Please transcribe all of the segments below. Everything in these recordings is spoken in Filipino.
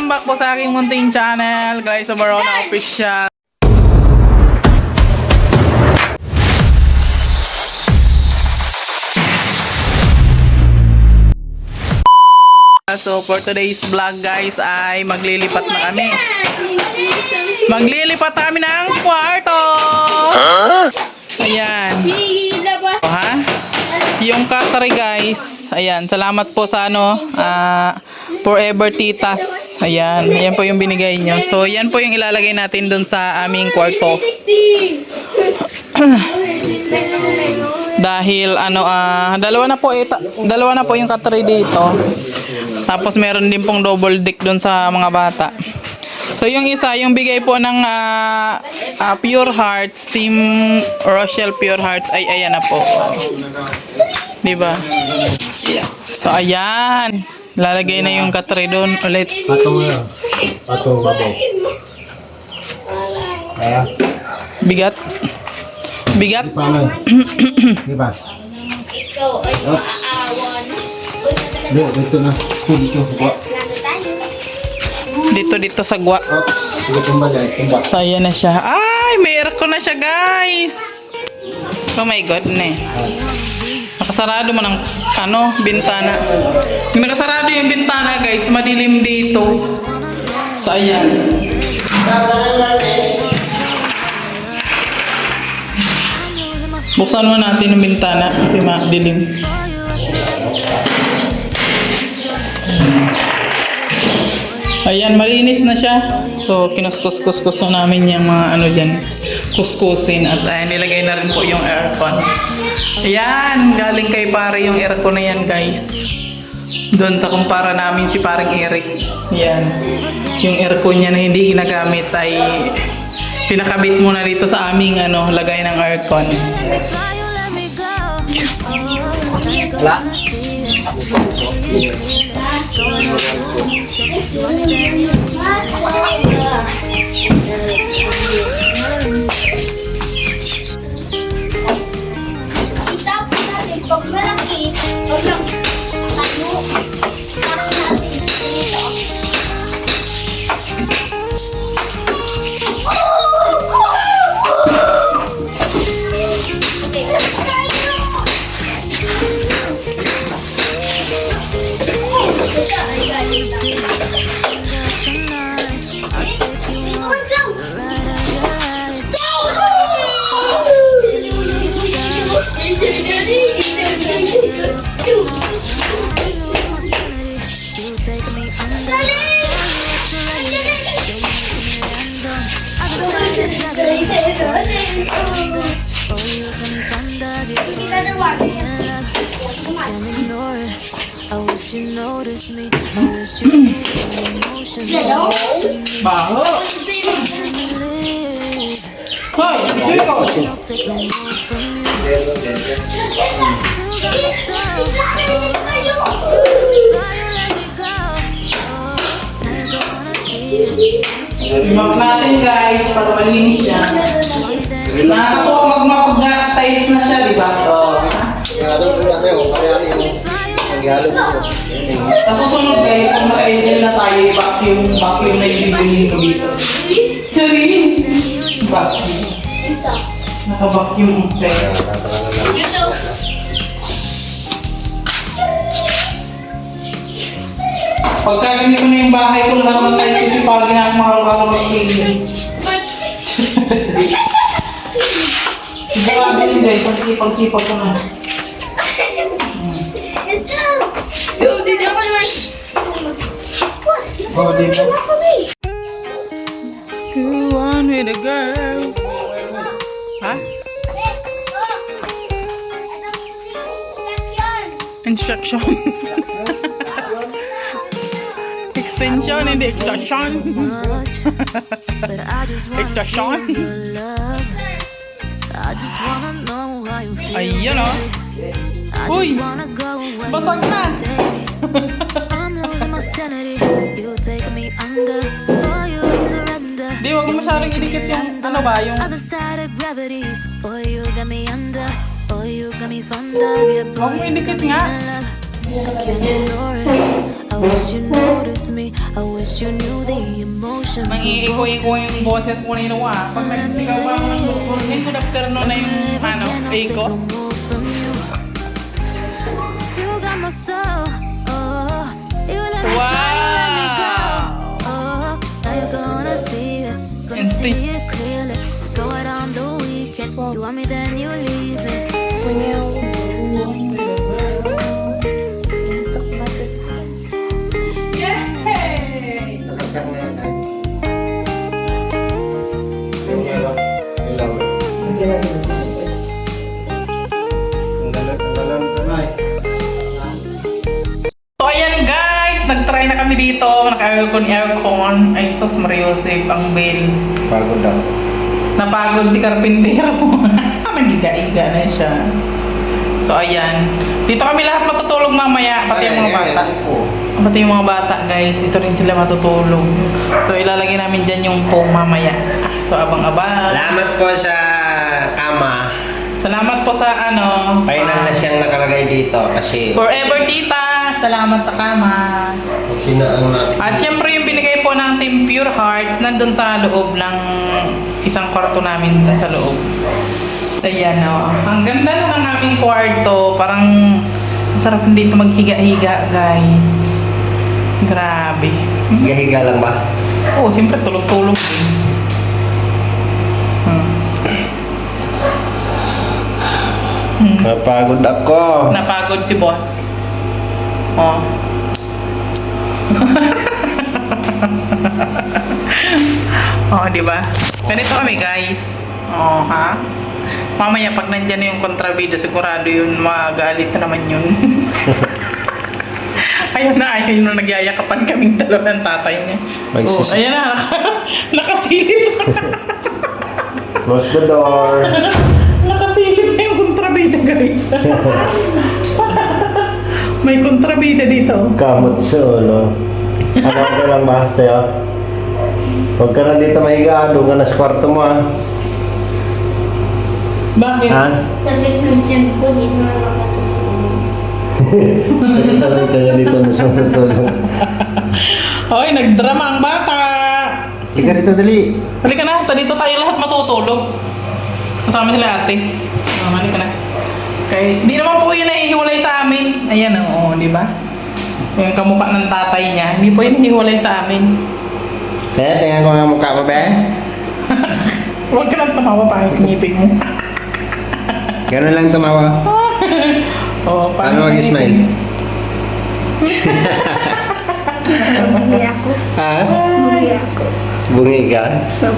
back po sa aking munting channel, Glyza Morona Official. So for today's vlog guys ay maglilipat na kami. Maglilipat na kami ng kwarto. Ayan. Ha? Yung katari guys. Ayan. Salamat po sa Forever Titas. Ayan. Ayan po yung binigay nyo. So yan po yung ilalagay natin dun sa aming kwarto. Dahil dalawa na po yung katari dito. Tapos meron din pong double deck doon sa mga bata. So yung isa, yung bigay po ng Pure Hearts, Team Rochelle Pure Hearts, ay ayan na po. Diba? So ayan. Lalagay na yung katri doon ulit. Pato babaw. Bigat. Bigat. Diba? Ikaw ay maaawan. Dito na. Dito sa gwa. Dito sa gwa. Sige, tumba dyan. Tumba. So ayan na siya. Ay, may aircon na siya guys. Oh my goodness. Nakasarado mo ng bintana. Kung nakasarado yung bintana guys, madilim dito. So ayan. Buksan mo natin ang bintana kasi madilim. Ayan, malinis na siya. So, kinuskus-kus na namin yung mga dyan, kuskusin. At ayan, nilagay na rin po yung aircon. Ayan, galing kay pare yung aircon na yan, guys. Doon sa kumpara namin si parang Eric. Ayan, yung aircon niya na hindi ginagamit ay pinakabit muna dito sa aming lagay ng aircon. Wala? Itapon natin pag malaki, pag lang tapon natin dito. I wish you noticed me. I wish you emotional. Baho! Hoy! Dito! Don't take no more from you. You got me so let me go. I don't wanna see you. Imap natin guys, para malinis siya. Nakakatuwa magmapag-tiles na siya, di ba? Sa susunod guys, kung maka-angel na tayo, vacuum na yung bibilin ko dito. Sorry! Vacuum. Naka-vacuum. Pagka ganito na yung bahay ko, lahat ng tayo sisipagin na mahal-mahal mag-linis. Grabe yun guys, pag-sipag ko na. Oh, dito. Go on with the girl. Ha? Instruction. Extension, hindi extraction. Extraction. Ayun o. Uy! Basag na! Di, wag mo masyadong idikit yung yung... Wag mo idikit nga. wish you noticed me. I wish you knew the emotion. Mangiiko-iko yung boses ko nino Pag nagsigaw ba ako ng good afternoon na yung iko. You got my soul. Oh, you let me fly, you let me go. Oh, now you're gonna see it. Gonna see it clearly. Go out on the weekend. You want me, then you leave me. Yay! Nasaksak na yan. Ay. Yung ilaw. Ilaw. Ang dalam kamay. So ayan guys, nag-try na kami dito. Naka-aircon. Ay sus, Mariosip, ang bill. Pagod daw. Napagod si Karpintero. Nagiga-iga na siya. So ayan. Dito kami lahat matutulog mamaya, pati yung mga bata. Pati yung mga bata guys, dito rin sila matutulog. So ilalagay namin dyan yung foam mamaya. So abang-abang. Salamat po sa kama. Salamat po sa Final na siyang nakalagay dito kasi Forever Tita. Salamat sa kama. Sinaang na. At syempre yung binigay po ng Team Pure Hearts nandun sa loob ng isang kwarto namin dun sa loob. Ayan o. Ang ganda na ng aming kwarto. Parang masarap dito maghiga-higa guys. Grabe. higa lang ba? Oo, siyempre tulog-tulog din. Napagod ako. Napagod si boss. Oh. Oh, di ba? Ganito kami, guys. Oh, ha? Mamaya pag nandyan na yung kontrabida, sigurado yun, magalit na naman yun. Ayun na, ayun na, nagyayakapan kaming dalawa ng tatay niya. Oh, ayan na, nakasilip. Close the door. Nakasilip na yung kontrabida, guys. May kontrabida dito. Kamot sa ulo. Ano ka lang ba sa'yo? Huwag ka na dito mahiga. Doon ka na sa kwarto mo ah. Bakit? Ha? Sakit ng tiyan ko, dito na lang ako. Sakit na rin kaya dito na sa tutulong. Hoy, nagdrama ang bata. Halika rito, dali. Halika na, dito tayo lahat matutulog. Kasama sila ate. Oh, halika na. Okay. Di naman po yun nahihiwalay sa amin. Ayan o, di ba? Yung kamukha ng tatay niya. Hindi po yun nahihiwalay sa amin. Tingnan ko nga mukha mo, be. Huwag ka lang tumawa pa ang ngipin mo. Gano'n lang tumawa. Oh, Paano mag-smile? Bumili ako. Ha? Bumili ako. Bungi ka?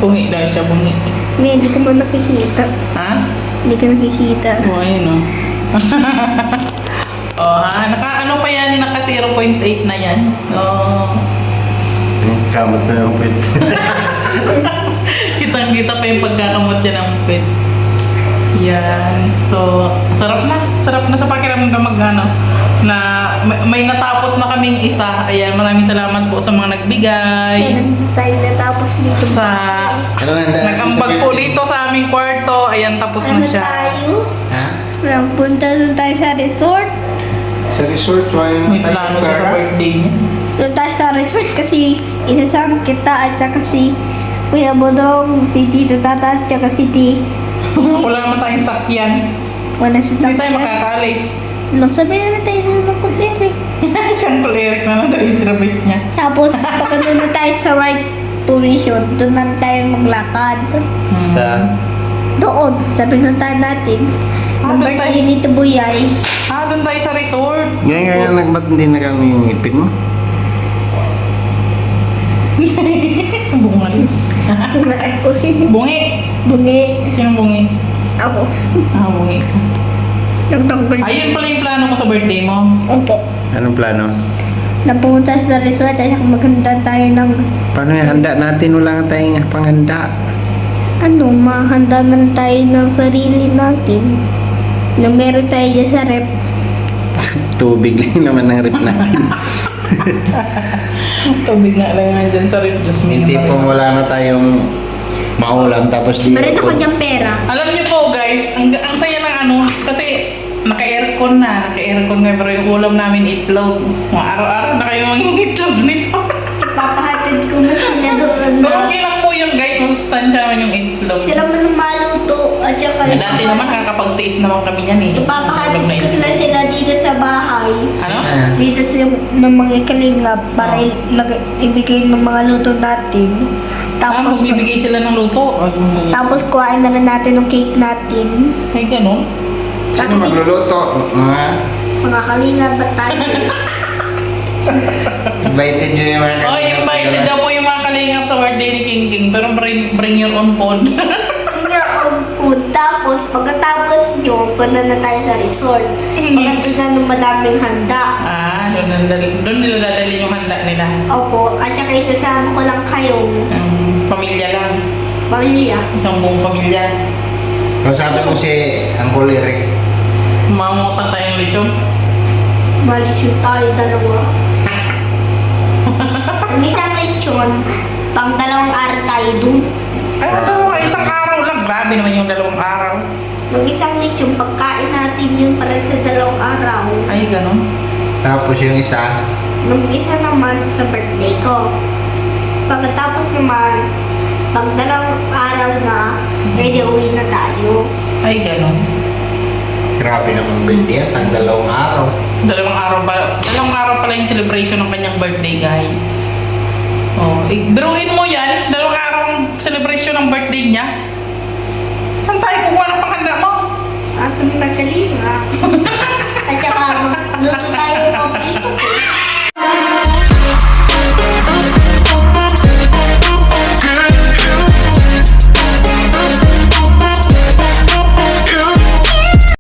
Bungi daw siya, bungi. May hindi ka mo nakikita. Ha? Hindi ka nakikita. Oh, ayun o. Oh, ha? Ano pa yan? Naka 0.8 na yan. Oh. Kamot na yung pit. Kitang-kita pa yung pagkakamot niya ng pet. Yan. So, sarap na. Sarap na sa pakiramdam na may natapos na kaming isa. Ayan, maraming salamat po sa mga nagbigay. Tayo natapos dito. Sa Ano handa? nag-ambag po dito sa aming kwarto. Ayan, tapos na Ano siya. tayo? Ha? Punta doon tayo sa resort. Sa resort, May plano siya sa birthday niya. Doon tayo sa resort kasi isasama kita at saka si Kuya Bodong, si Tito Tata at saka si Wala naman tayong sakyan. Wala si Hindi tayo Sakya. makakaalis. Nung sabihin naman tayo na mag-kulirik. Isang kulirik na lang tayo service niya. Tapos pag doon na tayo sa right position, doon na tayo maglakad. Sa... Doon, sa pinuntahan natin. Ang doon birthday tayo? ni Tito Buyay. Doon tayo sa resort. Ngayon, ba't hindi na kami yung ngipin mo? Bungal. Ako. Bungi. Bungi. Sinong bungi? Ako. Bungi ka. Nagtanggal. Ayun pala yung plano mo sa birthday mo. Opo. Anong plano? Napunta sa resort at maghanda tayo ng Paano yung handa natin? Wala nga tayong panghanda. mahanda na tayo ng sarili natin. Na meron tayo dyan sa rep. Tubig lang naman ang rip natin. Tubig nga lang nga dyan sa rip. Diyos mo Hindi naman. po wala na tayong maulam tapos di Meron ako dyan pera. Alam niyo po guys, ang saya ng kasi Naka-aircon na. Naka-aircon ngayon. Pero yung ulam namin itlog. Mga araw-araw na kayo maging itlog nito. Papahatid ko na sila doon. Pero okay lang po yun guys. Masustansya naman yung itlog. Sila man ang maluto. At saka Dati naman kakapagtiis naman kami yan eh. ipapahatid Itlog na ko na itlog. sila dito sa bahay. Ano? Dito sa ng mga kalingap para ibigay ng mga luto natin. Tapos, Magbibigay sila ng luto. tapos kuhain na lang natin ng cake natin. Ay, ganun. Sino magluluto? Mga Mga kalingap at tayo. invited nyo yung mga Oh, invited daw po yung mga kalingap sa birthday ni King King. Pero bring your own phone. Food. Tapos, pagkatapos nyo, punta na tayo sa resort. Pagkatapos na ng madaming handa. Doon nila dadalhin yung handa nila. Opo, at saka isasama ko lang kayong Pamilya lang. pamilya. Isang buong pamilya. Kausapin mo si Uncle Eric. Mamungutan tayong lechon. Malisyon tayo dalawa. Ang isang lechon, pang 2 araw tayo dun. Ay, isang araw lang. Grabe naman yung 2 araw. Nung isang lechon, pagkain natin yun para sa 2 araw. Ay, ganun. Tapos yung isa, Nung isa naman sa birthday ko. Pagkatapos naman, pag 2 araw na, pwede uwi na tayo. Ay, ganun. grabe naman build yan. Ang 2 araw. 2 araw pa. 2 araw pala yung celebration ng kanyang birthday, guys. Oh, biruin mo yan. 2 araw ang celebration ng birthday niya. Saan tayo kukuha ng panghanda mo? Asa na kalinga?